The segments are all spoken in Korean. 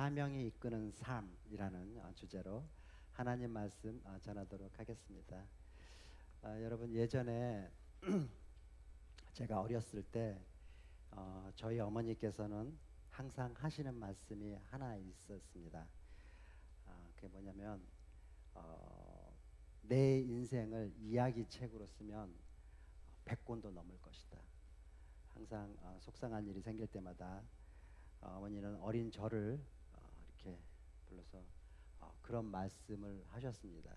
사명이 이끄는 삶이라는 주제로 하나님 말씀 전하도록 하겠습니다. 여러분, 예전에 제가 어렸을 때 저희 어머니께서는 항상 하시는 말씀이 하나 있었습니다. 그게 뭐냐면 내 인생을 이야기책으로 쓰면 100권도 넘을 것이다. 항상 속상한 일이 생길 때마다 어머니는 어린 저를 이렇게 불러서 그런 말씀을 하셨습니다.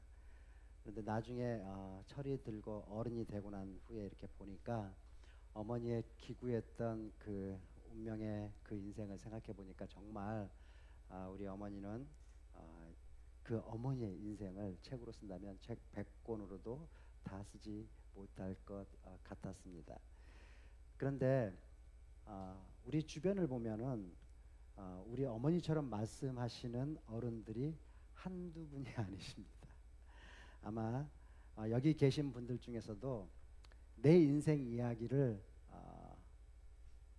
그런데 나중에 철이 들고 어른이 되고 난 후에 이렇게 보니까 어머니의 기구했던 그 운명의 그 인생을 생각해 보니까 정말 우리 어머니는 그 어머니의 인생을 책으로 쓴다면 책 100권으로도 다 쓰지 못할 것 같았습니다. 그런데 우리 주변을 보면은 우리 어머니처럼 말씀하시는 어른들이 한두 분이 아니십니다. 아마 여기 계신 분들 중에서도 내 인생 이야기를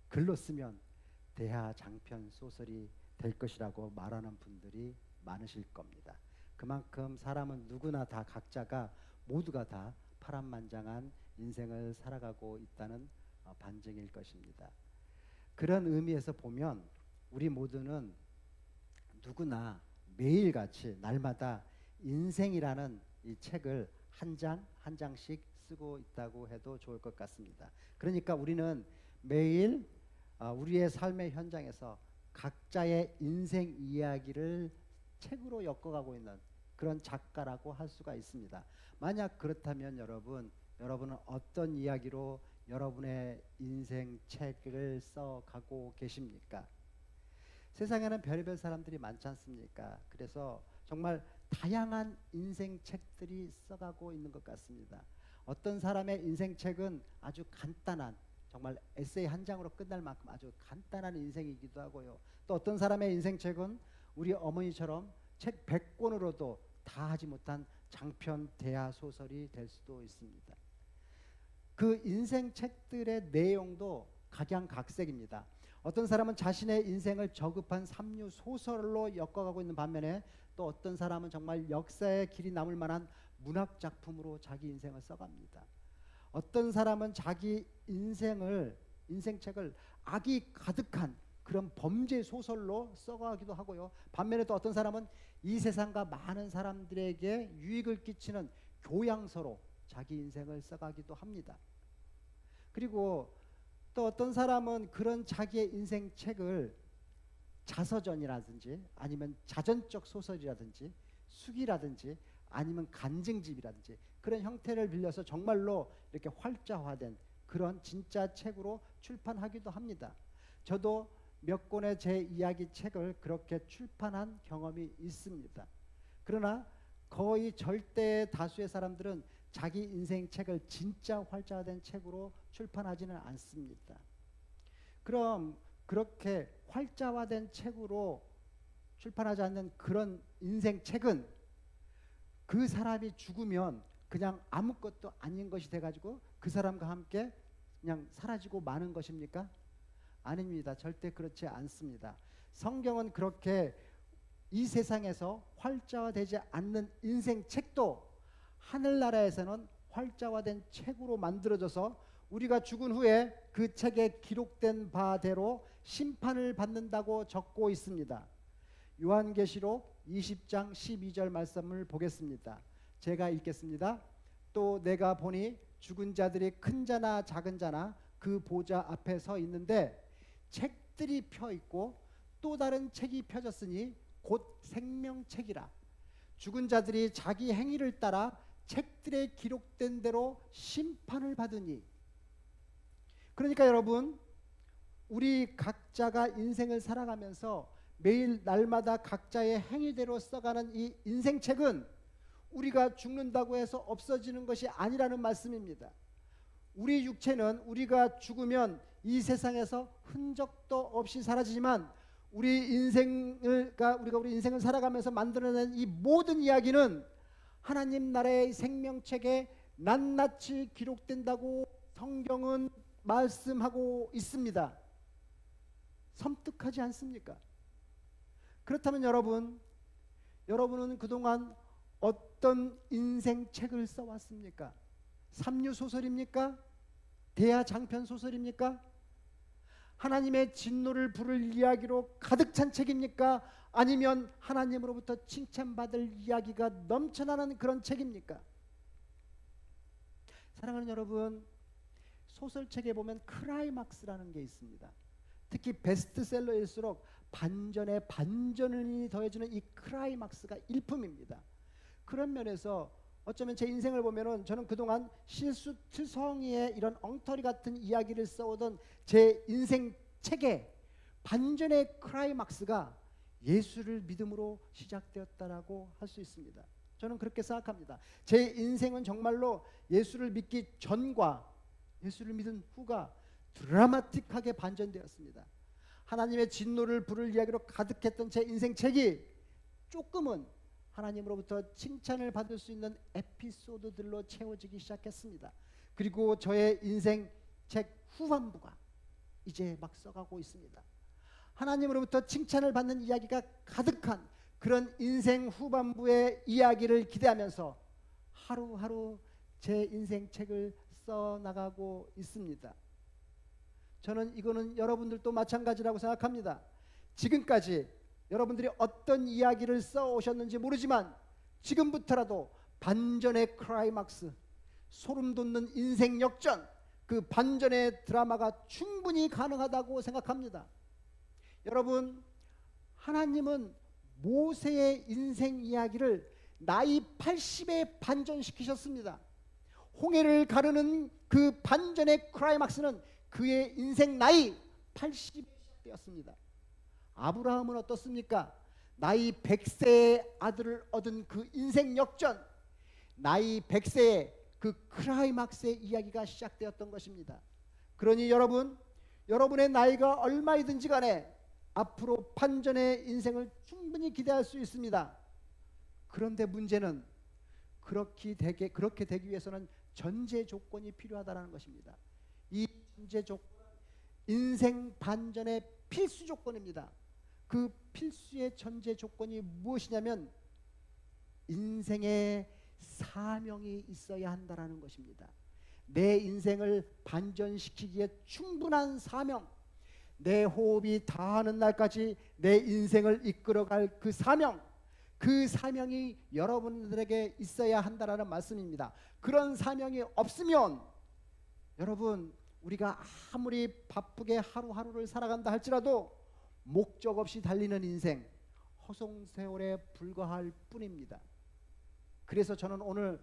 글로 쓰면 대하장편 소설이 될 것이라고 말하는 분들이 많으실 겁니다. 그만큼 사람은 누구나 다 각자가 모두가 다 파란만장한 인생을 살아가고 있다는 반증일 것입니다. 그런 의미에서 보면 우리 모두는 누구나 매일같이 날마다 인생이라는 이 책을 한 장 한 장씩 쓰고 있다고 해도 좋을 것 같습니다. 그러니까 우리는 매일 우리의 삶의 현장에서 각자의 인생 이야기를 책으로 엮어가고 있는 그런 작가라고 할 수가 있습니다. 만약 그렇다면 여러분은 어떤 이야기로 여러분의 인생 책을 써가고 계십니까? 세상에는 별의별 사람들이 많지 않습니까? 그래서 정말 다양한 인생 책들이 써가고 있는 것 같습니다. 어떤 사람의 인생 책은 아주 간단한 정말 에세이 한 장으로 끝날 만큼 아주 간단한 인생이기도 하고요. 또 어떤 사람의 인생 책은 우리 어머니처럼 책 100권으로도 다 하지 못한 장편 대하 소설이 될 수도 있습니다. 그 인생 책들의 내용도 각양각색입니다. 어떤 사람은 자신의 인생을 저급한 삼류 소설로 엮어가고 있는 반면에 또 어떤 사람은 정말 역사의 길이 남을 만한 문학 작품으로 자기 인생을 써갑니다. 어떤 사람은 자기 인생책을 악이 가득한 그런 범죄 소설로 써가기도 하고요. 반면에 또 어떤 사람은 이 세상과 많은 사람들에게 유익을 끼치는 교양서로 자기 인생을 써가기도 합니다. 그리고 또 어떤 사람은 그런 자기의 인생 책을 자서전이라든지 아니면 자전적 소설이라든지 수기라든지 아니면 간증집이라든지 그런 형태를 빌려서 정말로 이렇게 활자화된 그런 진짜 책으로 출판하기도 합니다. 저도 몇 권의 제 이야기 책을 그렇게 출판한 경험이 있습니다. 그러나 거의 절대 다수의 사람들은 자기 인생 책을 진짜 활자화된 책으로 출판하지는 않습니다. 그럼 그렇게 활자화된 책으로 출판하지 않는 그런 인생 책은 그 사람이 죽으면 그냥 아무것도 아닌 것이 돼가지고 그 사람과 함께 그냥 사라지고 마는 것입니까? 아닙니다. 절대 그렇지 않습니다. 성경은 그렇게 이 세상에서 활자화되지 않는 인생 책도 하늘나라에서는 활자화된 책으로 만들어져서 우리가 죽은 후에 그 책에 기록된 바대로 심판을 받는다고 적고 있습니다. 요한계시록 20장 12절 말씀을 보겠습니다. 제가 읽겠습니다. 또 내가 보니 죽은 자들이 큰 자나 작은 자나 그 보좌 앞에 서 있는데 책들이 펴 있고 또 다른 책이 펴졌으니 곧 생명책이라. 죽은 자들이 자기 행위를 따라 책들에 기록된 대로 심판을 받으니. 그러니까 여러분, 우리 각자가 인생을 살아가면서 매일 날마다 각자의 행위대로 써가는 이 인생책은 우리가 죽는다고 해서 없어지는 것이 아니라는 말씀입니다. 우리 육체는 우리가 죽으면 이 세상에서 흔적도 없이 사라지지만 우리 인생을 살아가면서 만들어낸 이 모든 이야기는 하나님 나라의 생명책에 낱낱이 기록된다고 성경은 말씀하고 있습니다. 섬뜩하지 않습니까? 그렇다면 여러분은 그동안 어떤 인생 책을 써왔습니까? 삼류 소설입니까? 대하 장편 소설입니까? 하나님의 진노를 부를 이야기로 가득 찬 책입니까? 아니면 하나님으로부터 칭찬받을 이야기가 넘쳐나는 그런 책입니까? 사랑하는 여러분, 소설책에 보면 클라이막스라는 게 있습니다. 특히 베스트셀러일수록 반전에 반전을 더해주는 이 클라이막스가 일품입니다. 그런 면에서 어쩌면 제 인생을 보면은 저는 그동안 실수투성이의 이런 엉터리 같은 이야기를 써오던 제 인생 책에 반전의 클라이막스가 예수를 믿음으로 시작되었다라고 할 수 있습니다. 저는 그렇게 생각합니다. 제 인생은 정말로 예수를 믿기 전과 예수를 믿은 후가 드라마틱하게 반전되었습니다. 하나님의 진노를 부를 이야기로 가득했던 제 인생 책이 조금은 하나님으로부터 칭찬을 받을 수 있는 에피소드들로 채워지기 시작했습니다. 그리고 저의 인생 책 후반부가 이제 막 써가고 있습니다. 하나님으로부터 칭찬을 받는 이야기가 가득한 그런 인생 후반부의 이야기를 기대하면서 하루하루 제 인생 책을 써나가고 있습니다. 저는 이거는 여러분들도 마찬가지라고 생각합니다. 지금까지 여러분들이 어떤 이야기를 써오셨는지 모르지만 지금부터라도 반전의 클라이막스, 소름 돋는 인생 역전, 그 반전의 드라마가 충분히 가능하다고 생각합니다. 여러분, 하나님은 모세의 인생 이야기를 나이 80에 반전시키셨습니다. 홍해를 가르는 그 반전의 클라이막스는 그의 인생 나이 80에 시작되었습니다. 아브라함은 어떻습니까? 나이 100세의 아들을 얻은 그 인생 역전, 나이 100세의 그 클라이막스의 이야기가 시작되었던 것입니다. 그러니 여러분의 나이가 얼마이든지 간에 앞으로 반전의 인생을 충분히 기대할 수 있습니다. 그런데 문제는 그렇게 되기 위해서는 전제 조건이 필요하다는 것입니다. 이 전제 조건은 인생 반전의 필수 조건입니다. 그 필수의 전제 조건이 무엇이냐면 인생의 사명이 있어야 한다는 것입니다. 내 인생을 반전시키기에 충분한 사명, 내 호흡이 다하는 날까지 내 인생을 이끌어갈 그 사명, 그 사명이 여러분들에게 있어야 한다는 말씀입니다. 그런 사명이 없으면 여러분, 우리가 아무리 바쁘게 하루하루를 살아간다 할지라도 목적 없이 달리는 인생, 허송세월에 불과할 뿐입니다. 그래서 저는 오늘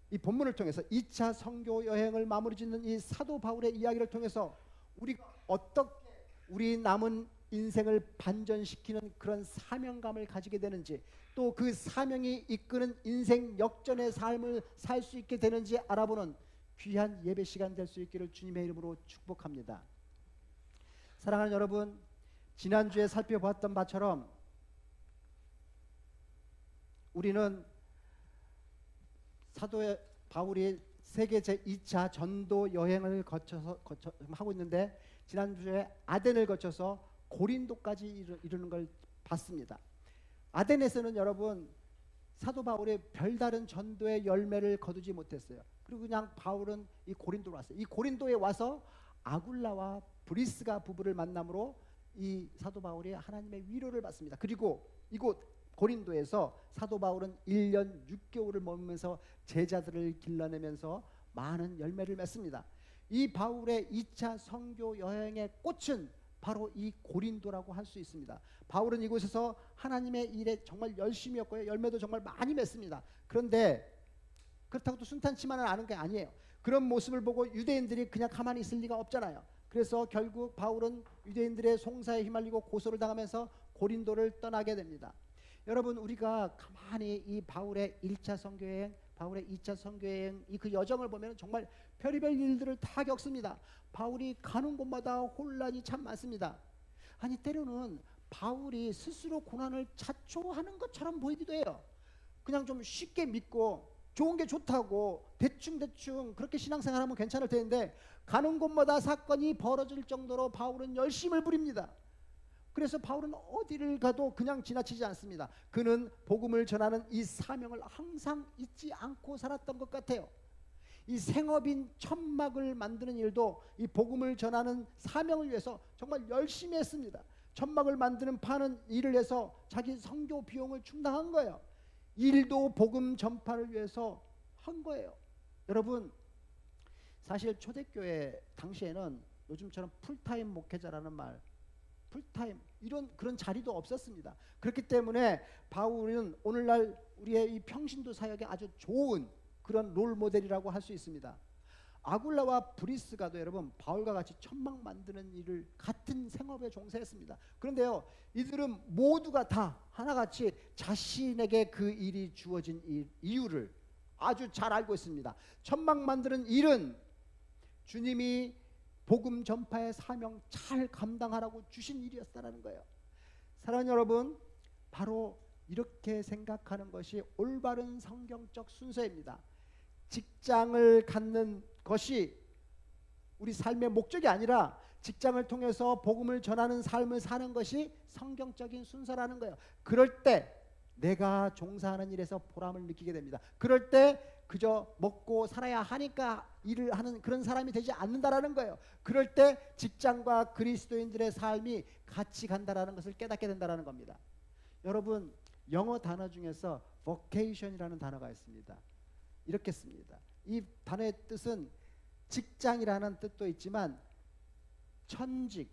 이 본문을 통해서 2차 선교 여행을 마무리 짓는 이 사도 바울의 이야기를 통해서 우리가 어떻게 우리 남은 인생을 반전시키는 그런 사명감을 가지게 되는지, 또 그 사명이 이끄는 인생 역전의 삶을 살 수 있게 되는지 알아보는 귀한 예배 시간 될 수 있기를 주님의 이름으로 축복합니다. 사랑하는 여러분, 지난주에 살펴보았던 바처럼 우리는 사도 바울이 세계 제2차 전도 여행을 거쳐서 하고 있는데, 지난주에 아덴을 거쳐서 고린도까지 이르는 걸 봤습니다. 아덴에서는 여러분, 사도 바울이 별다른 전도의 열매를 거두지 못했어요. 그리고 그냥 바울은 이 고린도로 왔어요. 이 고린도에 와서 아굴라와 브리스가 부부를 만남으로 이 사도 바울이 하나님의 위로를 받습니다. 그리고 이곳 고린도에서 사도 바울은 1년 6개월을 머무면서 제자들을 길러내면서 많은 열매를 맺습니다. 이 바울의 2차 선교 여행의 꽃은 바로 이 고린도라고 할 수 있습니다. 바울은 이곳에서 하나님의 일에 정말 열심히 했고요. 열매도 정말 많이 맺습니다. 그런데 그렇다고 또 순탄치만은 않은 게 아니에요. 그런 모습을 보고 유대인들이 그냥 가만히 있을 리가 없잖아요. 그래서 결국 바울은 유대인들의 송사에 휘말리고 고소를 당하면서 고린도를 떠나게 됩니다. 여러분, 우리가 가만히 이 바울의 1차 선교여행, 바울의 2차 선교여행 이 그 여정을 보면 정말 별의별 일들을 다 겪습니다. 바울이 가는 곳마다 혼란이 참 많습니다. 아니, 때로는 바울이 스스로 고난을 자초하는 것처럼 보이기도 해요. 그냥 좀 쉽게 믿고 좋은 게 좋다고 대충 그렇게 신앙생활하면 괜찮을 텐데, 가는 곳마다 사건이 벌어질 정도로 바울은 열심을 부립니다. 그래서 바울은 어디를 가도 그냥 지나치지 않습니다. 그는 복음을 전하는 이 사명을 항상 잊지 않고 살았던 것 같아요. 이 생업인 천막을 만드는 일도 이 복음을 전하는 사명을 위해서 정말 열심히 했습니다. 천막을 만드는 파는 일을 해서 자기 선교 비용을 충당한 거예요. 일도 복음 전파를 위해서 한 거예요. 여러분, 사실 초대교회 당시에는 요즘처럼 풀타임 목회자라는 말, 풀타임 그런 자리도 없었습니다. 그렇기 때문에 바울은 오늘날 우리의 이 평신도 사역에 아주 좋은 그런 롤 모델이라고 할 수 있습니다. 아굴라와 브리스가도 여러분 바울과 같이 천막 만드는 일을 같은 생업에 종사했습니다. 그런데요, 이들은 모두가 다 하나같이 자신에게 그 일이 주어진 이유를 아주 잘 알고 있습니다. 천막 만드는 일은 주님이 복음 전파의 사명 잘 감당하라고 주신 일이었다는 거예요. 사랑하는 여러분, 바로 이렇게 생각하는 것이 올바른 성경적 순서입니다. 직장을 갖는 것이 우리 삶의 목적이 아니라 직장을 통해서 복음을 전하는 삶을 사는 것이 성경적인 순서라는 거예요. 그럴 때 내가 종사하는 일에서 보람을 느끼게 됩니다. 그럴 때 그저 먹고 살아야 하니까 일을 하는 그런 사람이 되지 않는다라는 거예요. 그럴 때 직장과 그리스도인들의 삶이 같이 간다라는 것을 깨닫게 된다라는 겁니다. 여러분, 영어 단어 중에서 vocation이라는 단어가 있습니다. 이렇게 씁니다. 이 단어의 뜻은 직장이라는 뜻도 있지만 천직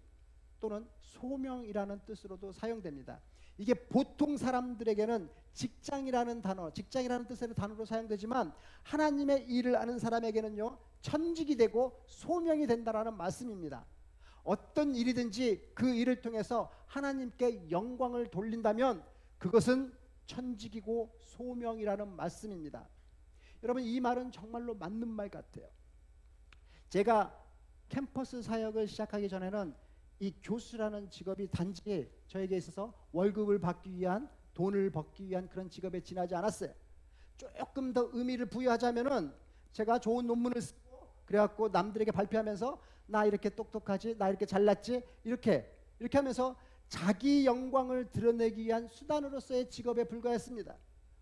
또는 소명이라는 뜻으로도 사용됩니다. 이게 보통 사람들에게는 직장이라는 뜻의 단어로 사용되지만 하나님의 일을 아는 사람에게는요, 천직이 되고 소명이 된다라는 말씀입니다. 어떤 일이든지 그 일을 통해서 하나님께 영광을 돌린다면 그것은 천직이고 소명이라는 말씀입니다. 여러분, 이 말은 정말로 맞는 말 같아요. 제가 캠퍼스 사역을 시작하기 전에는 이 교수라는 직업이 단지 저에게 있어서 월급을 받기 위한, 돈을 벌기 위한 그런 직업에 지나지 않았어요. 조금 더 의미를 부여하자면은 제가 좋은 논문을 쓰고 그래갖고 남들에게 발표하면서 나 이렇게 똑똑하지, 나 이렇게 잘났지, 이렇게 하면서 자기 영광을 드러내기 위한 수단으로서의 직업에 불과했습니다.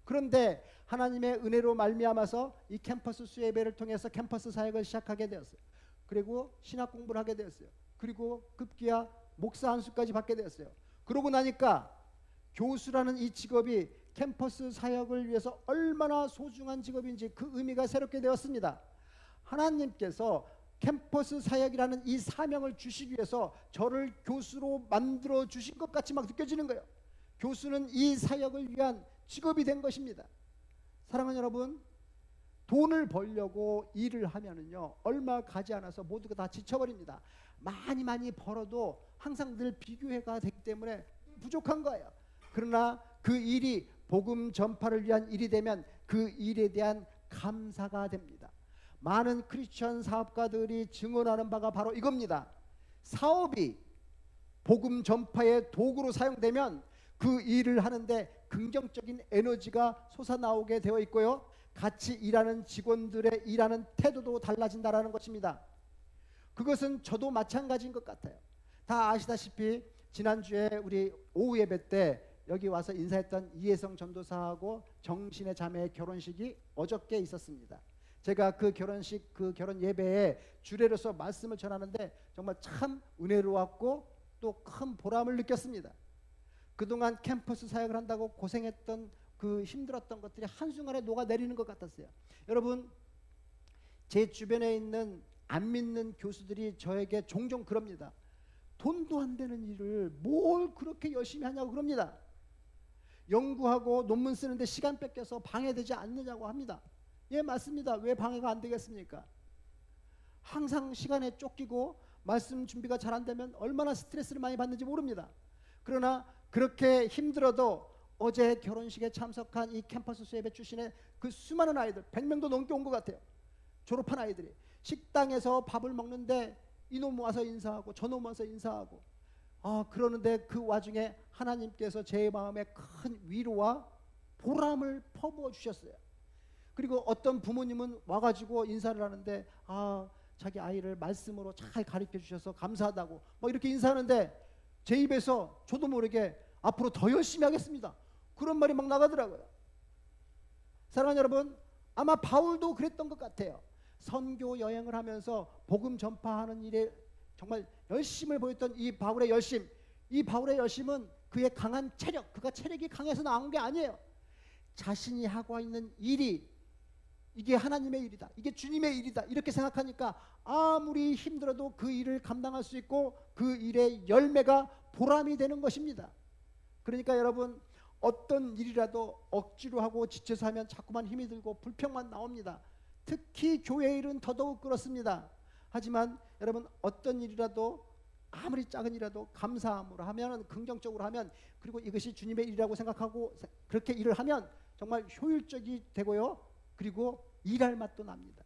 그런데 하나님의 은혜로 말미암아서 이 캠퍼스 수예배를 통해서 캠퍼스 사역을 시작하게 되었어요. 그리고 신학 공부를 하게 되었어요. 그리고 급기야 목사 안수까지 받게 되었어요. 그러고 나니까 교수라는 이 직업이 캠퍼스 사역을 위해서 얼마나 소중한 직업인지 그 의미가 새롭게 되었습니다. 하나님께서 캠퍼스 사역이라는 이 사명을 주시기 위해서 저를 교수로 만들어 주신 것 같이 막 느껴지는 거예요. 교수는 이 사역을 위한 직업이 된 것입니다. 사랑하는 여러분, 돈을 벌려고 일을 하면은요, 얼마 가지 않아서 모두가 다 지쳐버립니다. 많이 벌어도 항상 늘 비교해가 되기 때문에 부족한 거예요. 그러나 그 일이 복음 전파를 위한 일이 되면 그 일에 대한 감사가 됩니다. 많은 크리스천 사업가들이 증언하는 바가 바로 이겁니다. 사업이 복음 전파의 도구로 사용되면 그 일을 하는데 긍정적인 에너지가 솟아나오게 되어 있고요, 같이 일하는 직원들의 일하는 태도도 달라진다라는 것입니다. 그것은 저도 마찬가지인 것 같아요. 다 아시다시피 지난주에 우리 오후 예배 때 여기 와서 인사했던 이혜성 전도사하고 정신의 자매의 결혼식이 어저께 있었습니다. 제가 그 결혼식, 그 결혼 예배에 주례로서 말씀을 전하는데 정말 참 은혜로웠고 또 큰 보람을 느꼈습니다. 그동안 캠퍼스 사역을 한다고 고생했던 그 힘들었던 것들이 한순간에 녹아내리는 것 같았어요. 여러분, 제 주변에 있는 안 믿는 교수들이 저에게 종종 그럽니다. 돈도 안 되는 일을 뭘 그렇게 열심히 하냐고 그럽니다. 연구하고 논문 쓰는데 시간 뺏겨서 방해되지 않느냐고 합니다. 예, 맞습니다. 왜 방해가 안 되겠습니까? 항상 시간에 쫓기고 말씀 준비가 잘 안 되면 얼마나 스트레스를 많이 받는지 모릅니다. 그러나 그렇게 힘들어도 어제 결혼식에 참석한 이 캠퍼스 수예배 출신의 그 수많은 아이들, 100명도 넘게 온 것 같아요. 졸업한 아이들이 식당에서 밥을 먹는데 이놈 와서 인사하고 저놈 와서 인사하고, 그러는데 그 와중에 하나님께서 제 마음에 큰 위로와 보람을 퍼부어 주셨어요. 그리고 어떤 부모님은 와가지고 인사를 하는데 자기 아이를 말씀으로 잘 가르쳐 주셔서 감사하다고 막 이렇게 인사하는데 제 입에서 저도 모르게 앞으로 더 열심히 하겠습니다, 그런 말이 막 나가더라고요. 사랑하는 여러분, 아마 바울도 그랬던 것 같아요. 선교 여행을 하면서 복음 전파하는 일에 정말 열심을 보였던 이 바울의 열심, 이 바울의 열심은 그의 강한 체력, 그가 체력이 강해서 나온 게 아니에요. 자신이 하고 있는 일이 이게 하나님의 일이다, 이게 주님의 일이다, 이렇게 생각하니까 아무리 힘들어도 그 일을 감당할 수 있고 그 일의 열매가 보람이 되는 것입니다. 그러니까 여러분, 어떤 일이라도 억지로 하고 지쳐서 하면 자꾸만 힘이 들고 불평만 나옵니다. 특히 교회 일은 더더욱 그렇습니다. 하지만 여러분, 어떤 일이라도 아무리 작은 일이라도 감사함으로 하면, 긍정적으로 하면, 그리고 이것이 주님의 일이라고 생각하고 그렇게 일을 하면 정말 효율적이 되고요, 그리고 일할 맛도 납니다.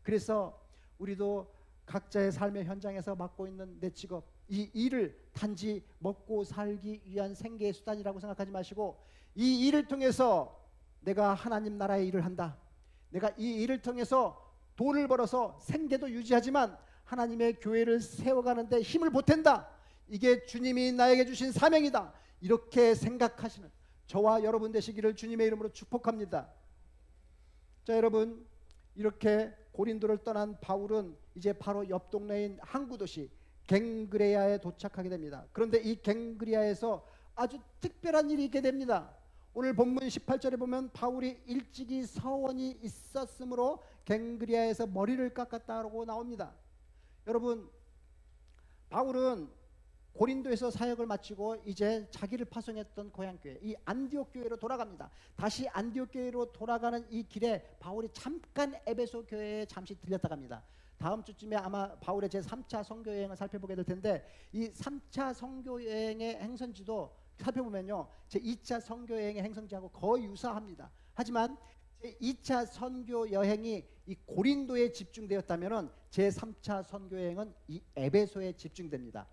그래서 우리도 각자의 삶의 현장에서 맡고 있는 내 직업, 이 일을 단지 먹고 살기 위한 생계의 수단이라고 생각하지 마시고, 이 일을 통해서 내가 하나님 나라의 일을 한다, 내가 이 일을 통해서 돈을 벌어서 생계도 유지하지만 하나님의 교회를 세워가는 데 힘을 보탠다, 이게 주님이 나에게 주신 사명이다, 이렇게 생각하시는 저와 여러분 되시기를 주님의 이름으로 축복합니다. 자, 여러분, 이렇게 고린도를 떠난 바울은 이제 바로 옆 동네인 항구 도시 갱그레아에 도착하게 됩니다. 그런데 이 갱그레아에서 아주 특별한 일이 있게 됩니다. 오늘 본문 18절에 보면 바울이 일찍이 서원이 있었으므로 갱그레아에서 머리를 깎았다고 나옵니다. 여러분, 바울은 고린도에서 사역을 마치고 이제 자기를 파송했던 고향교회, 이 안디옥 교회로 돌아갑니다. 다시 안디옥 교회로 돌아가는 이 길에 바울이 잠깐 에베소 교회에 잠시 들렸다 갑니다. 다음 주쯤에 아마 바울의 제3차 선교 여행을 살펴보게 될 텐데, 이 3차 선교 여행의 행선지도 살펴보면요, 제2차 선교 여행의 행선지하고 거의 유사합니다. 하지만 제2차 선교 여행이 이 고린도에 집중되었다면 제3차 선교 여행은 이 에베소에 집중됩니다.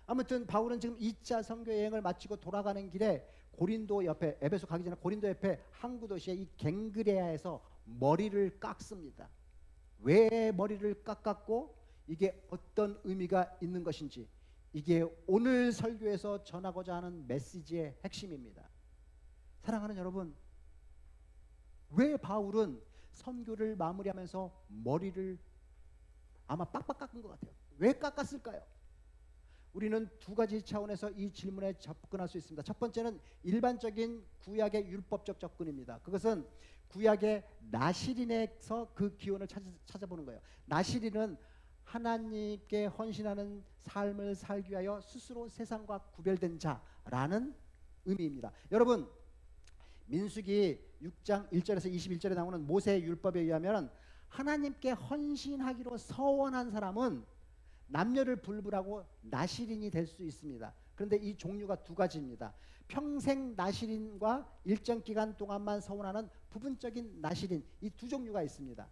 아무튼 바울은 지금 2차 선교 여행을 마치고 돌아가는 길에 고린도 옆에, 에베소 가기 전에 고린도 옆에 항구 도시의 이 갱그레아에서 머리를 깎습니다. 왜 머리를 깎았고 이게 어떤 의미가 있는 것인지, 이게 오늘 설교에서 전하고자 하는 메시지의 핵심입니다. 사랑하는 여러분, 왜 바울은 선교를 마무리하면서 머리를 아마 빡빡 깎은 것 같아요. 왜 깎았을까요? 우리는 두 가지 차원에서 이 질문에 접근할 수 있습니다. 첫 번째는 일반적인 구약의 율법적 접근입니다. 그것은 구약의 나시린에서 그 기원을 찾아보는 거예요. 나시린은 하나님께 헌신하는 삶을 살기 위하여 스스로 세상과 구별된 자라는 의미입니다. 여러분, 민수기 6장 1절에서 21절에 나오는 모세의 율법에 의하면 하나님께 헌신하기로 서원한 사람은 남녀를 불문하고 나시린이 될 수 있습니다. 그런데 이 종류가 두 가지입니다. 평생 나시린과 일정 기간 동안만 서원하는 부분적인 나시린, 이 두 종류가 있습니다.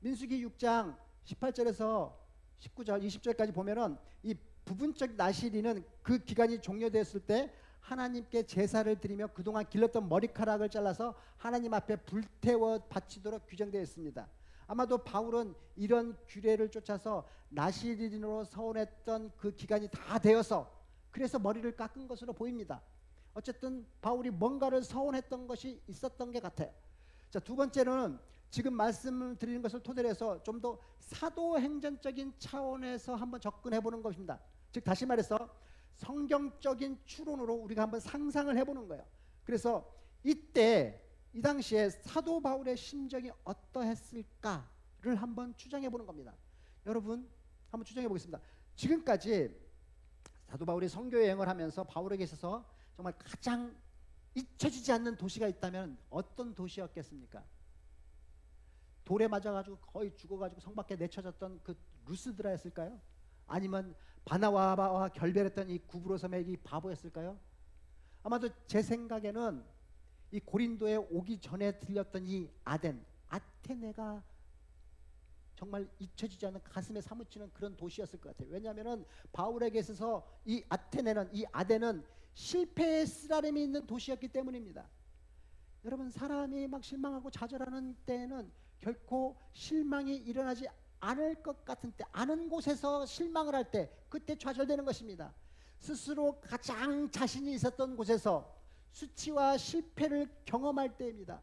민수기 6장 18절에서 19절, 20절까지 보면은 이 부분적 나시린은 그 기간이 종료되었을 때 하나님께 제사를 드리며 그동안 길렀던 머리카락을 잘라서 하나님 앞에 불태워 바치도록 규정되어 있습니다. 아마도 바울은 이런 규례를 쫓아서 나시린으로 서원했던 그 기간이 다 되어서 그래서 머리를 깎은 것으로 보입니다. 어쨌든 바울이 뭔가를 서원했던 것이 있었던 게 같아요. 자, 두 번째는 지금 말씀을 드리는 것을 토대로 해서 좀 더 사도행전적인 차원에서 한번 접근해 보는 것입니다. 즉 다시 말해서 성경적인 추론으로 우리가 한번 상상을 해보는 거예요. 그래서 이때 이 당시에 사도 바울의 심정이 어떠했을까를 한번 추정해 보는 겁니다. 여러분, 한번 추정해 보겠습니다. 지금까지 사도 바울이 선교 여행을 하면서 바울에게 있어서 정말 가장 잊혀지지 않는 도시가 있다면 어떤 도시였겠습니까? 돌에 맞아가지고 거의 죽어가지고 성 밖에 내쳐졌던 그 루스드라였을까요? 아니면 바나바와 결별했던 이 구브로 섬의 이 바보였을까요? 아마도 제 생각에는 이 고린도에 오기 전에 들렸던 이 아테네가 정말 잊혀지지 않는 가슴에 사무치는 그런 도시였을 것 같아요. 왜냐하면 바울에게 있어서 이 아덴은 실패의 쓰라림이 있는 도시였기 때문입니다. 여러분, 사람이 막 실망하고 좌절하는 때에는 결코 실망이 일어나지 않을 것 같은 때, 아는 곳에서 실망을 할 때 그때 좌절되는 것입니다. 스스로 가장 자신이 있었던 곳에서 수치와 실패를 경험할 때입니다.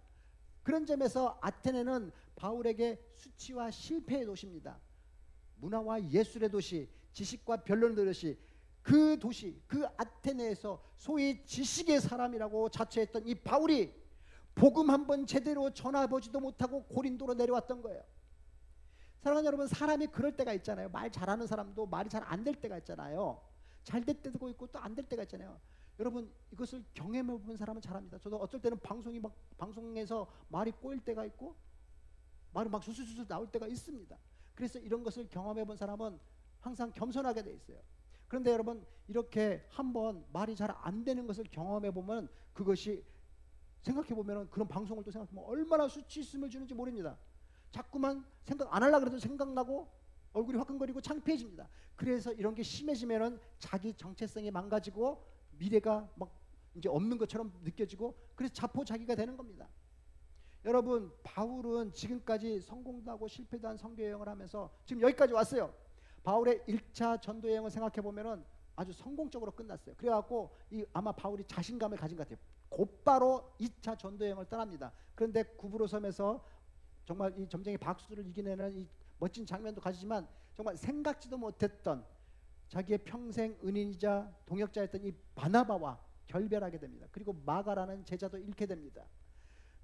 그런 점에서 아테네는 바울에게 수치와 실패의 도시입니다. 문화와 예술의 도시, 지식과 변론의 도시, 그 도시, 그 아테네에서 소위 지식의 사람이라고 자처했던 이 바울이 복음 한번 제대로 전해보지도 못하고 고린도로 내려왔던 거예요. 사랑하는 여러분, 사람이 그럴 때가 있잖아요. 말 잘하는 사람도 말이 잘 안 될 때가 있잖아요. 잘 될 때도 있고 또 안 될 때가 있잖아요. 여러분, 이것을 경험해 본 사람은 잘합니다. 저도 어쩔 때는 방송에서 말이 꼬일 때가 있고 말이 막 수수수수 나올 때가 있습니다. 그래서 이런 것을 경험해 본 사람은 항상 겸손하게 돼 있어요. 그런데 여러분, 이렇게 한번 말이 잘 안 되는 것을 경험해 보면 그것이 생각해 보면 그런 방송을 또 생각해 보면 얼마나 수치심을 주는지 모릅니다. 자꾸만 생각 안 하려고 해도 생각나고 얼굴이 화끈거리고 창피해집니다. 그래서 이런 게 심해지면은 자기 정체성이 망가지고 미래가 막 이제 없는 것처럼 느껴지고 그래서 자포자기가 되는 겁니다. 여러분, 바울은 지금까지 성공도 하고 실패도 한 선교 여행을 하면서 지금 여기까지 왔어요. 바울의 1차 전도 여행을 생각해 보면은 아주 성공적으로 끝났어요. 그래갖고 아마 바울이 자신감을 가진 것 같아요. 곧바로 2차 전도 여행을 떠납니다. 그런데 구부로 섬에서 정말 이 점쟁이 박수를 이겨내는 이 멋진 장면도 가지지만 정말 생각지도 못했던 자기의 평생 은인이자 동역자였던 이 바나바와 결별하게 됩니다. 그리고 마가라는 제자도 잃게 됩니다.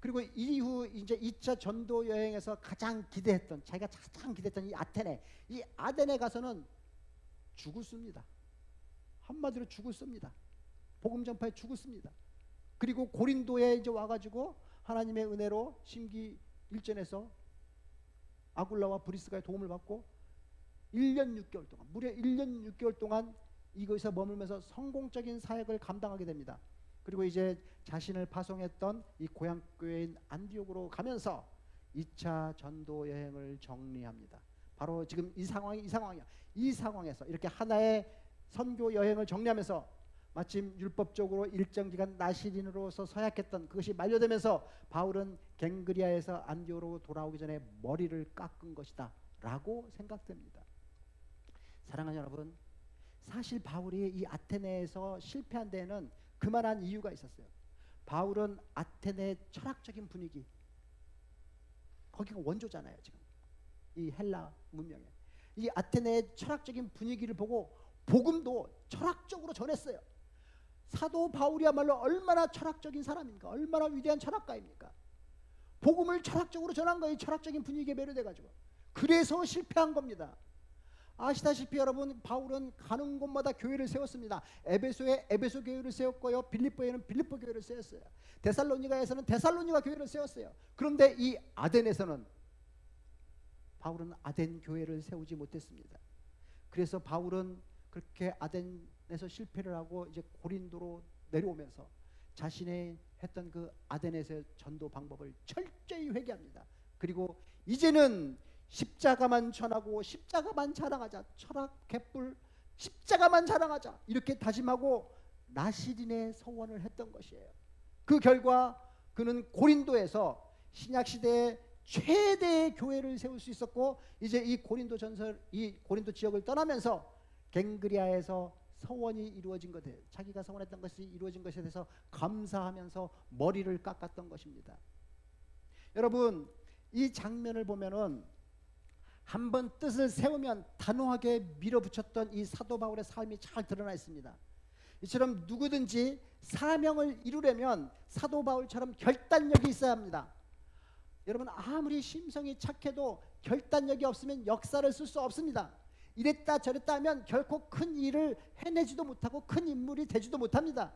그리고 이후 이제 2차 전도 여행에서 가장 기대했던, 자기가 가장 기대했던 이 아테네 가서는 죽었습니다. 한마디로 죽었습니다. 복음 전파에 죽었습니다. 그리고 고린도에 이제 와가지고 하나님의 은혜로 심기 일전에서 아굴라와 브리스가의 도움을 받고 1년 6개월 동안, 무려 1년 6개월 동안 이곳에서 머물면서 성공적인 사역을 감당하게 됩니다. 그리고 이제 자신을 파송했던 이 고향 교회인 안디옥으로 가면서 2차 전도 여행을 정리합니다. 바로 지금 이 상황이야. 이 상황에서 이렇게 하나의 선교 여행을 정리하면서 마침 율법적으로 일정 기간 나시린으로서 서약했던 그것이 만료되면서 바울은 갱그리아에서 안디옥으로 돌아오기 전에 머리를 깎은 것이다 라고 생각됩니다. 사랑하는 여러분, 사실 바울이 이 아테네에서 실패한 데에는 그만한 이유가 있었어요. 바울은 아테네의 철학적인 분위기, 거기가 원조잖아요. 지금 이 헬라 문명에 이 아테네의 철학적인 분위기를 보고 복음도 철학적으로 전했어요. 사도 바울이야말로 얼마나 철학적인 사람입니까? 얼마나 위대한 철학가입니까? 복음을 철학적으로 전한 거예요. 철학적인 분위기에 매료돼가지고. 그래서 실패한 겁니다. 아시다시피 여러분, 바울은 가는 곳마다 교회를 세웠습니다. 에베소에 에베소 교회를 세웠고요, 빌립보에는 빌립보 교회를 세웠어요. 데살로니가에서는 데살로니가 교회를 세웠어요. 그런데 이 아덴에서는 바울은 아덴 교회를 세우지 못했습니다. 그래서 바울은 그렇게 아덴에서 실패를 하고 이제 고린도로 내려오면서 자신의 했던 그 아덴에서의 전도 방법을 철저히 회개합니다. 그리고 이제는 십자가만 전하고 십자가만 자랑하자, 철학 개뿔 십자가만 자랑하자, 이렇게 다짐하고 나시린의 서원을 했던 것이에요. 그 결과 그는 고린도에서 신약시대의 최대의 교회를 세울 수 있었고, 이제 이 고린도 지역을 떠나면서 갱그리아에서 서원이 이루어진 것에, 자기가 서원했던 것이 이루어진 것에 대해서 감사하면서 머리를 깎았던 것입니다. 여러분, 이 장면을 보면은 한번 뜻을 세우면 단호하게 밀어붙였던 이 사도 바울의 삶이 잘 드러나 있습니다. 이처럼 누구든지 사명을 이루려면 사도 바울처럼 결단력이 있어야 합니다. 여러분, 아무리 심성이 착해도 결단력이 없으면 역사를 쓸 수 없습니다. 이랬다 저랬다 하면 결코 큰 일을 해내지도 못하고 큰 인물이 되지도 못합니다.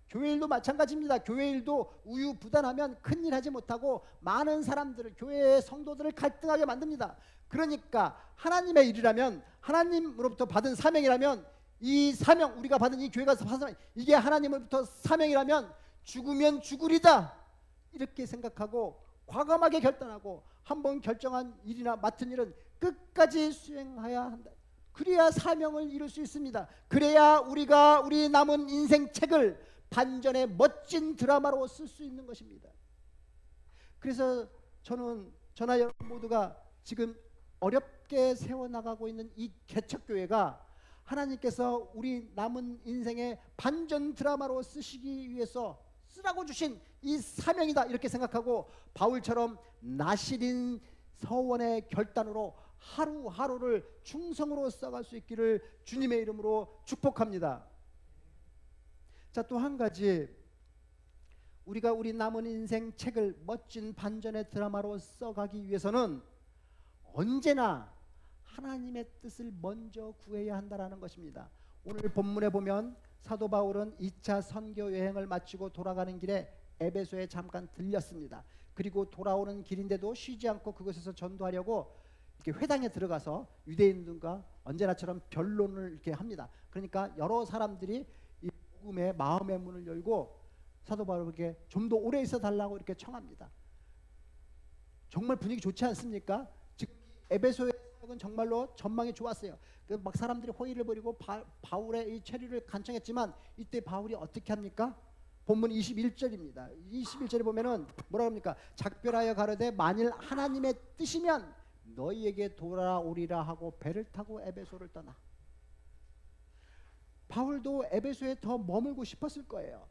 교회 일도 마찬가지입니다. 교회 일도 우유부단하면 큰 일 하지 못하고 많은 사람들을, 교회의 성도들을 갈등하게 만듭니다. 그러니까 하나님의 일이라면, 하나님으로부터 받은 사명이라면, 이 사명, 우리가 받은 이 교회가 받은 사명, 이게 하나님으로부터 사명이라면 죽으면 죽으리다, 이렇게 생각하고 과감하게 결단하고 한번 결정한 일이나 맡은 일은 끝까지 수행해야 한다. 그래야 사명을 이룰 수 있습니다. 그래야 우리가 우리 남은 인생 책을 반전의 멋진 드라마로 쓸 수 있는 것입니다. 그래서 저나 여러분 모두가 지금 어렵게 세워나가고 있는 이 개척교회가 하나님께서 우리 남은 인생의 반전 드라마로 쓰시기 위해서 쓰라고 주신 이 사명이다 이렇게 생각하고 바울처럼 나실인 서원의 결단으로 하루하루를 충성으로 써갈 수 있기를 주님의 이름으로 축복합니다. 자, 또 한 가지, 우리가 우리 남은 인생 책을 멋진 반전의 드라마로 써가기 위해서는 언제나 하나님의 뜻을 먼저 구해야 한다는 것입니다. 오늘 본문에 보면 사도 바울은 2차 선교 여행을 마치고 돌아가는 길에 에베소에 잠깐 들렸습니다. 그리고 돌아오는 길인데도 쉬지 않고 그곳에서 전도하려고 이렇게 회당에 들어가서 유대인들과 언제나처럼 변론을 이렇게 합니다. 그러니까 여러 사람들이 이 복음의 마음의 문을 열고 사도 바울에게 좀 더 오래 있어 달라고 이렇게 청합니다. 정말 분위기 좋지 않습니까? 즉 에베소의 사역은 정말로 전망이 좋았어요. 막 사람들이 호의를 벌이고 바울의 이 체류를 간청했지만 이때 바울이 어떻게 합니까? 본문 21절입니다. 21절에 보면은 뭐라 합니까? 작별하여 가로되 만일 하나님의 뜻이면 너희에게 돌아오리라 하고 배를 타고 에베소를 떠나. 바울도 에베소에 더 머물고 싶었을 거예요.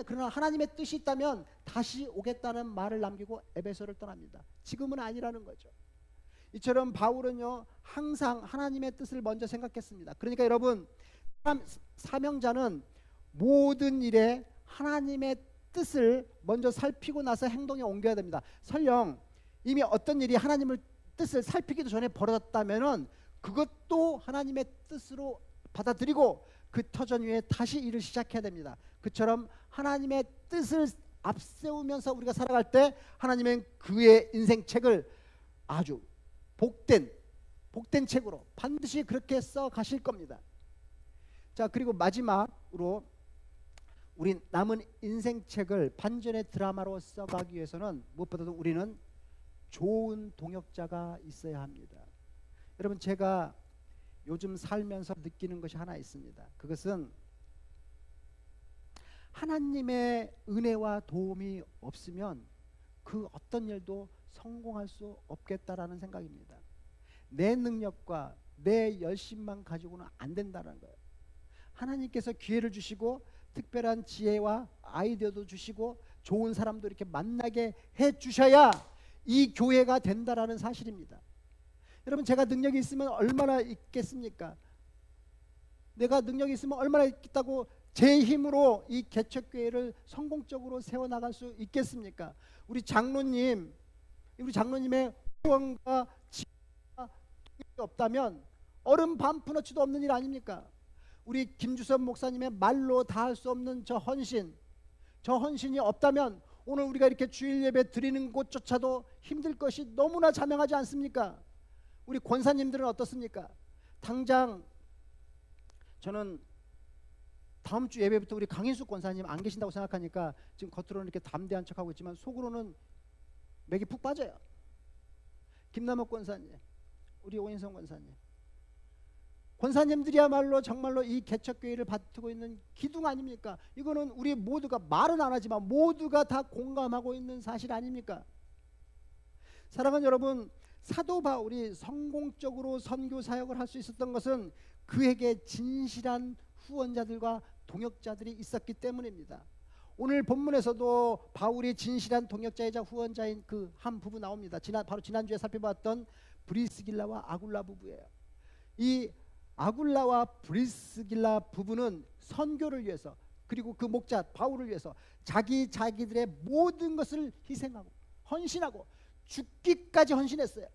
그러나 하나님의 뜻이 있다면 다시 오겠다는 말을 남기고 에베소를 떠납니다. 지금은 아니라는 거죠. 이처럼 바울은요 항상 하나님의 뜻을 먼저 생각했습니다. 그러니까 여러분, 사명자는 모든 일에 하나님의 뜻을 먼저 살피고 나서 행동에 옮겨야 됩니다. 설령 이미 어떤 일이 하나님의 뜻을 살피기도 전에 벌어졌다면은 그것도 하나님의 뜻으로 받아들이고 그 터전 위에 다시 일을 시작해야 됩니다. 그처럼 하나님의 뜻을 앞세우면서 우리가 살아갈 때 하나님은 그의 인생책을 아주 복된 책으로 반드시 그렇게 써 가실 겁니다. 자, 그리고 마지막으로 우리 남은 인생책을 반전의 드라마로 써가기 위해서는 무엇보다도 우리는 좋은 동역자가 있어야 합니다. 여러분, 제가 요즘 살면서 느끼는 것이 하나 있습니다. 그것은 하나님의 은혜와 도움이 없으면 그 어떤 일도 성공할 수 없겠다라는 생각입니다. 내 능력과 내 열심만 가지고는 안 된다는 거예요. 하나님께서 기회를 주시고 특별한 지혜와 아이디어도 주시고 좋은 사람도 이렇게 만나게 해 주셔야 이 교회가 된다라는 사실입니다. 여러분, 제가 능력이 있으면 얼마나 있겠습니까? 내가 능력이 있으면 얼마나 있겠다고 제 힘으로 이 개척교회를 성공적으로 세워나갈 수 있겠습니까? 우리 장로님의 후원과 지혜가 없다면 얼음 반푼어치도 없는 일 아닙니까? 우리 김주선 목사님의 말로 다 할 수 없는 저 헌신이 없다면 오늘 우리가 이렇게 주일 예배 드리는 곳조차도 힘들 것이 너무나 자명하지 않습니까? 우리 권사님들은 어떻습니까? 당장 저는 다음 주 예배부터 우리 강인숙 권사님 안 계신다고 생각하니까 지금 겉으로는 이렇게 담대한 척하고 있지만 속으로는 맥이 푹 빠져요. 김남옥 권사님, 우리 오인성 권사님, 권사님들이야말로 정말로 이 개척교회를 바투고 있는 기둥 아닙니까? 이거는 우리 모두가 말은 안 하지만 모두가 다 공감하고 있는 사실 아닙니까? 사랑하는 여러분, 사도 바울이 성공적으로 선교 사역을 할 수 있었던 것은 그에게 진실한 후원자들과 동역자들이 있었기 때문입니다. 오늘 본문에서도 바울이 진실한 동역자이자 후원자인 그 한 부부 나옵니다. 바로 지난주에 살펴봤던 브리스길라와 아굴라 부부예요. 이 아굴라와 브리스길라 부부는 선교를 위해서, 그리고 그 목자 바울을 위해서 자기들의 모든 것을 희생하고 헌신하고 죽기까지 헌신했어요.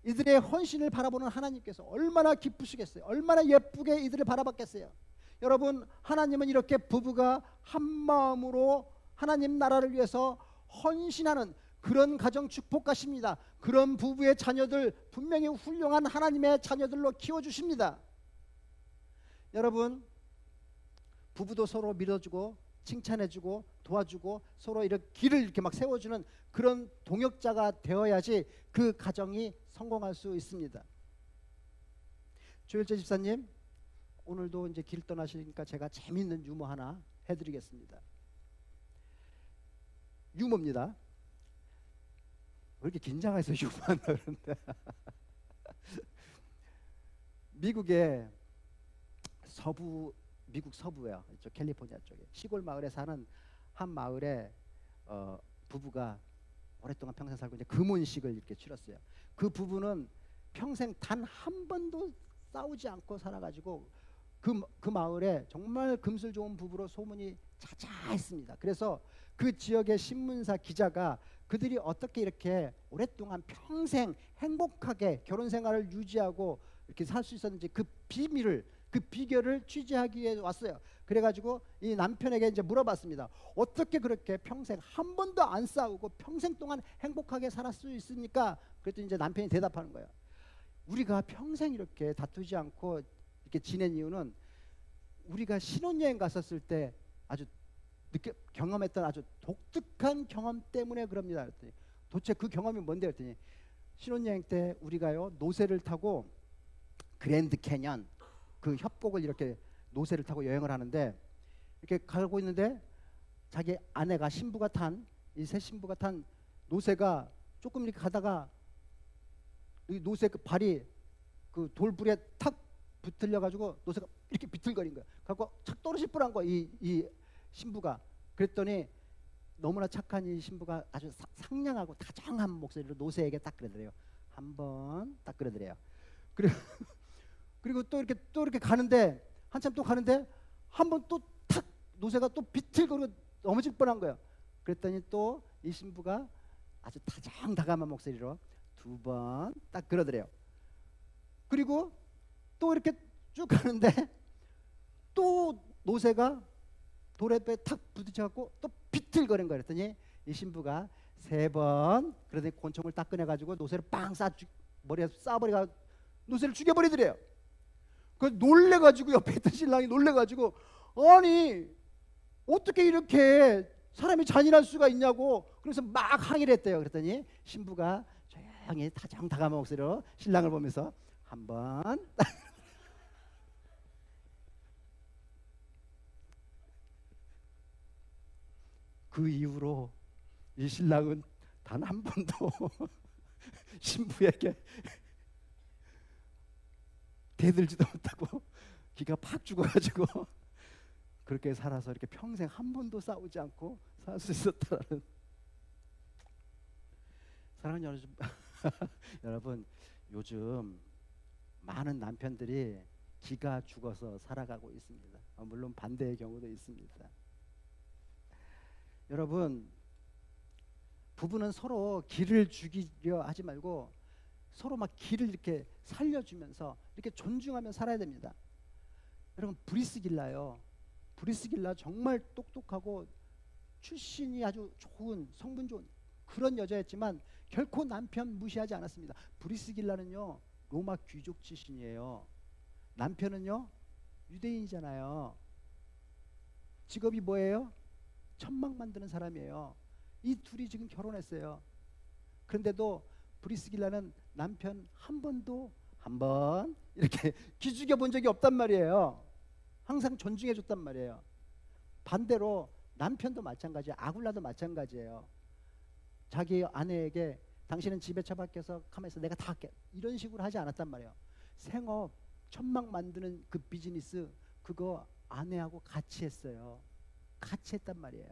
이들의 헌신을 바라보는 하나님께서 얼마나 기쁘시겠어요. 얼마나 예쁘게 이들을 바라봤겠어요. 여러분, 하나님은 이렇게 부부가 한 마음으로 하나님 나라를 위해서 헌신하는 그런 가정 축복하십니다. 그런 부부의 자녀들 분명히 훌륭한 하나님의 자녀들로 키워주십니다. 여러분, 부부도 서로 밀어주고 칭찬해주고 도와주고 서로 이렇게 길을 이렇게 막 세워주는 그런 동역자가 되어야지 그 가정이 성공할 수 있습니다. 조일재 집사님, 오늘도 이제 길 떠나시니까 제가 재미있는 유머 하나 해드리겠습니다. 유머입니다. 왜 이렇게 긴장해서 유머한다 그러는데 미국에 서부 미국 서부예요. 이쪽 캘리포니아 쪽에 시골 마을에 사는 한 마을에 부부가 오랫동안 평생 살고 이제 금혼식을 이렇게 치렀어요. 그 부부는 평생 단 한 번도 싸우지 않고 살아가지고 그 마을에 정말 금슬 좋은 부부로 소문이 자자했습니다. 그래서 그 지역의 신문사 기자가 그들이 어떻게 이렇게 오랫동안 평생 행복하게 결혼 생활을 유지하고 이렇게 살 수 있었는지 그 비밀을 그 비결을 취재하기 위해 왔어요. 그래가지고 이 남편에게 이제 물어봤습니다. 어떻게 그렇게 평생 한 번도 안 싸우고 평생 동안 행복하게 살았을 수 있습니까? 그랬더니 이제 남편이 대답하는 거예요. 우리가 평생 이렇게 다투지 않고 이렇게 지낸 이유는 우리가 신혼여행 갔었을 때 아주 경험했던 아주 독특한 경험 때문에 그럽니다. 그랬더니 도대체 그 경험이 뭔데? 그랬더니 신혼여행 때 우리가요 노새를 타고 그랜드 캐년 그 협곡을 이렇게 노새를 타고 여행을 하는데 이렇게 가고 있는데 자기 아내가 신부가 탄 이 새 신부가 탄 노새가 조금 이렇게 가다가 이 노새 그 발이 그 돌불에 탁 붙들려 가지고 노새가 이렇게 비틀거린 거야. 갖고 착 떨어질 뻔한 거야. 이 신부가. 그랬더니 너무나 착한 이 신부가 아주 상냥하고 다정한 목소리로 노새에게 딱 그러더래요. 한번 딱 그러더래요. 그리고 또 이렇게 가는데 한참 또 가는데 한번 또 탁 노새가 또 비틀거리고 넘어질 뻔한 거예요. 그랬더니 또 이 신부가 아주 다정다감한 목소리로 두 번 딱 그러더래요. 그리고 또 이렇게 쭉 가는데 또 노새가 돌에 탁 부딪혀갖고 또 비틀거린 거야. 그랬더니 이 신부가 세 번 그러더니 권총을 딱 꺼내가지고 노새를 빵 머리에 쏴버리가 노새를 죽여버리더래요. 그 놀래가지고 옆에 있던 신랑이 놀래가지고 아니 어떻게 이렇게 사람이 잔인할 수가 있냐고 그래서 막 항의를 했대요. 그랬더니 신부가 조용히 다정다감한 목소리로 신랑을 보면서 한번 그 이후로 이 신랑은 단 한 번도 신부에게 대들지도 못하고 기가 팍 죽어가지고 그렇게 살아서 이렇게 평생 한 번도 싸우지 않고 살 수 있었다는. 사랑하는 여러분, 여러분 요즘 많은 남편들이 기가 죽어서 살아가고 있습니다. 물론 반대의 경우도 있습니다. 여러분 부부는 서로 기를 죽이려 하지 말고 서로 막 기를 이렇게 살려주면서 이렇게 존중하며 살아야 됩니다. 여러분 브리스길라요. 브리스길라 정말 똑똑하고 출신이 아주 좋은 성분 좋은 그런 여자였지만 결코 남편 무시하지 않았습니다. 브리스길라는요 로마 귀족 출신이에요. 남편은요 유대인이잖아요. 직업이 뭐예요? 천막 만드는 사람이에요. 이 둘이 지금 결혼했어요. 그런데도 브리스길라는 남편 한 번도 이렇게 기죽여 본 적이 없단 말이에요. 항상 존중해 줬단 말이에요. 반대로 남편도 마찬가지예요. 아굴라도 마찬가지예요. 자기 아내에게 당신은 집에 처박혀서 가만히 있어 내가 다 할게 이런 식으로 하지 않았단 말이에요. 생업 천막 만드는 그 비즈니스 그거 아내하고 같이 했어요. 같이 했단 말이에요.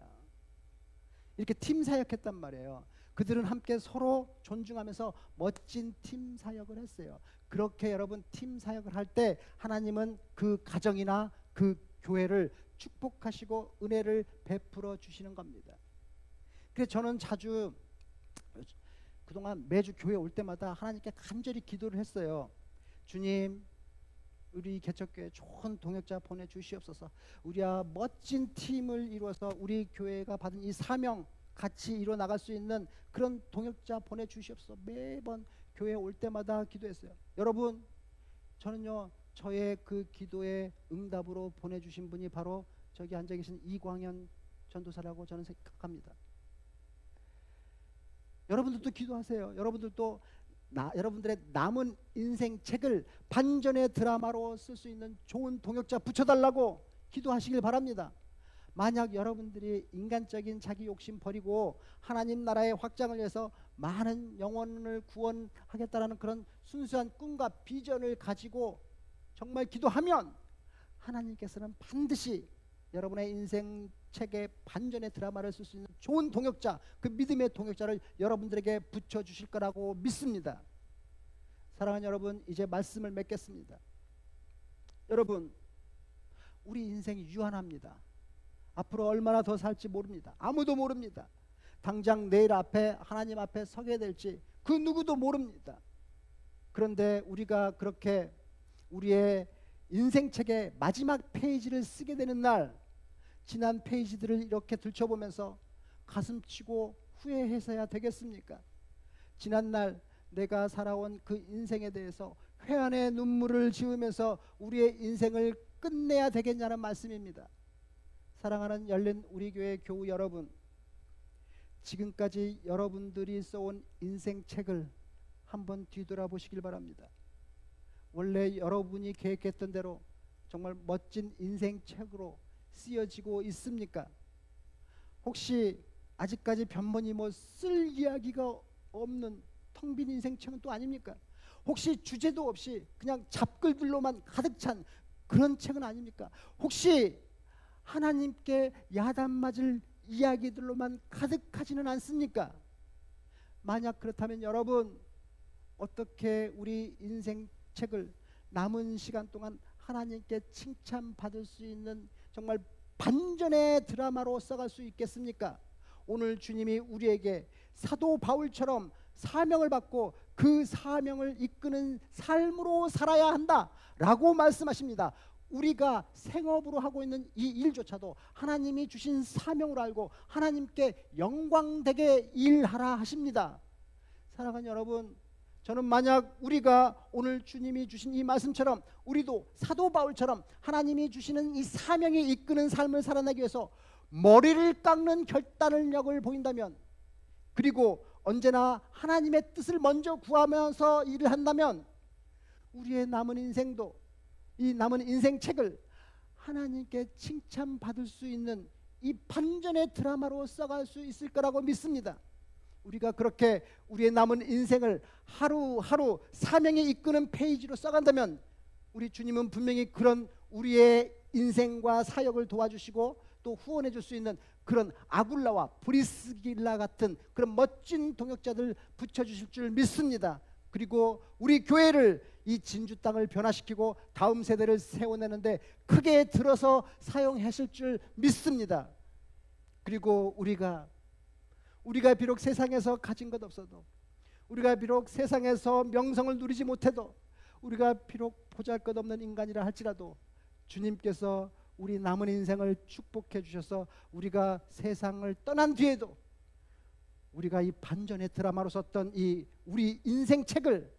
이렇게 팀 사역했단 말이에요. 그들은 함께 서로 존중하면서 멋진 팀 사역을 했어요. 그렇게 여러분 팀 사역을 할 때 하나님은 그 가정이나 그 교회를 축복하시고 은혜를 베풀어 주시는 겁니다. 그래서 저는 자주 그동안 매주 교회 올 때마다 하나님께 간절히 기도를 했어요. 주님 우리 개척교회 좋은 동역자 보내주시옵소서. 우리와 멋진 팀을 이루어서 우리 교회가 받은 이 사명 같이 이루어 나갈 수 있는 그런 동역자 보내주시옵소서. 매번 교회 올 때마다 기도했어요. 여러분 저는요 저의 그 기도의 응답으로 보내주신 분이 바로 저기 앉아계신 이광현 전도사라고 저는 생각합니다. 여러분들도 기도하세요. 여러분들도 여러분들의 남은 인생 책을 반전의 드라마로 쓸 수 있는 좋은 동역자 붙여달라고 기도하시길 바랍니다. 만약 여러분들이 인간적인 자기 욕심 버리고 하나님 나라의 확장을 위해서 많은 영혼을 구원하겠다라는 그런 순수한 꿈과 비전을 가지고 정말 기도하면 하나님께서는 반드시 여러분의 인생 책에 반전의 드라마를 쓸 수 있는 좋은 동역자, 그 믿음의 동역자를 여러분들에게 붙여주실 거라고 믿습니다. 사랑하는 여러분, 이제 말씀을 맺겠습니다. 여러분, 우리 인생이 유한합니다. 앞으로 얼마나 더 살지 모릅니다. 아무도 모릅니다. 당장 내일 앞에 하나님 앞에 서게 될지 그 누구도 모릅니다. 그런데 우리가 그렇게 우리의 인생책의 마지막 페이지를 쓰게 되는 날, 지난 페이지들을 이렇게 들춰보면서 가슴치고 후회해서야 되겠습니까? 지난날 내가 살아온 그 인생에 대해서 회한의 눈물을 지으면서 우리의 인생을 끝내야 되겠냐는 말씀입니다. 사랑하는 열린 우리 교회 교우 여러분, 지금까지 여러분들이 써온 인생책을 한번 뒤돌아보시길 바랍니다. 원래 여러분이 계획했던 대로 정말 멋진 인생책으로 쓰여지고 있습니까? 혹시 아직까지 변번이 쓸 이야기가 없는 텅 빈 인생책은 또 아닙니까? 혹시 주제도 없이 그냥 잡글들로만 가득 찬 그런 책은 아닙니까? 혹시 하나님께 야단 맞을 이야기들로만 가득하지는 않습니까? 만약 그렇다면 여러분, 어떻게 우리 인생책을 남은 시간 동안 하나님께 칭찬받을 수 있는 정말 반전의 드라마로 써갈 수 있겠습니까? 오늘 주님이 우리에게 사도 바울처럼 사명을 받고 그 사명을 이끄는 삶으로 살아야 한다라고 말씀하십니다. 우리가 생업으로 하고 있는 이 일조차도 하나님이 주신 사명으로 알고 하나님께 영광되게 일하라 하십니다. 사랑하는 여러분, 저는 만약 우리가 오늘 주님이 주신 이 말씀처럼 우리도 사도 바울처럼 하나님이 주시는 이 사명이 이끄는 삶을 살아내기 위해서 머리를 깎는 결단력을 보인다면, 그리고 언제나 하나님의 뜻을 먼저 구하면서 일을 한다면, 우리의 남은 인생도 이 남은 인생책을 하나님께 칭찬받을 수 있는 이 반전의 드라마로 써갈 수 있을 거라고 믿습니다. 우리가 그렇게 우리의 남은 인생을 하루하루 사명이 이끄는 페이지로 써간다면, 우리 주님은 분명히 그런 우리의 인생과 사역을 도와주시고 또 후원해 줄 수 있는 그런 아굴라와 브리스길라 같은 그런 멋진 동역자들 붙여주실 줄 믿습니다. 그리고 우리 교회를, 이 진주 땅을 변화시키고 다음 세대를 세워내는데 크게 들어서 사용하실 줄 믿습니다. 그리고 우리가 비록 세상에서 가진 것 없어도, 우리가 비록 세상에서 명성을 누리지 못해도, 우리가 비록 보잘것없는 인간이라 할지라도 주님께서 우리 남은 인생을 축복해 주셔서 우리가 세상을 떠난 뒤에도 우리가 이 반전의 드라마로 썼던 이 우리 인생책을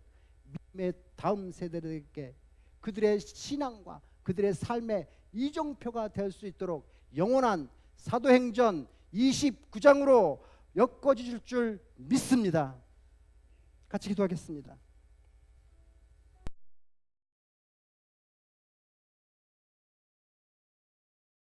믿음의 다음 세대들에게 그들의 신앙과 그들의 삶의 이정표가 될 수 있도록 영원한 사도행전 29장으로 엮어주실 줄 믿습니다. 같이 기도하겠습니다.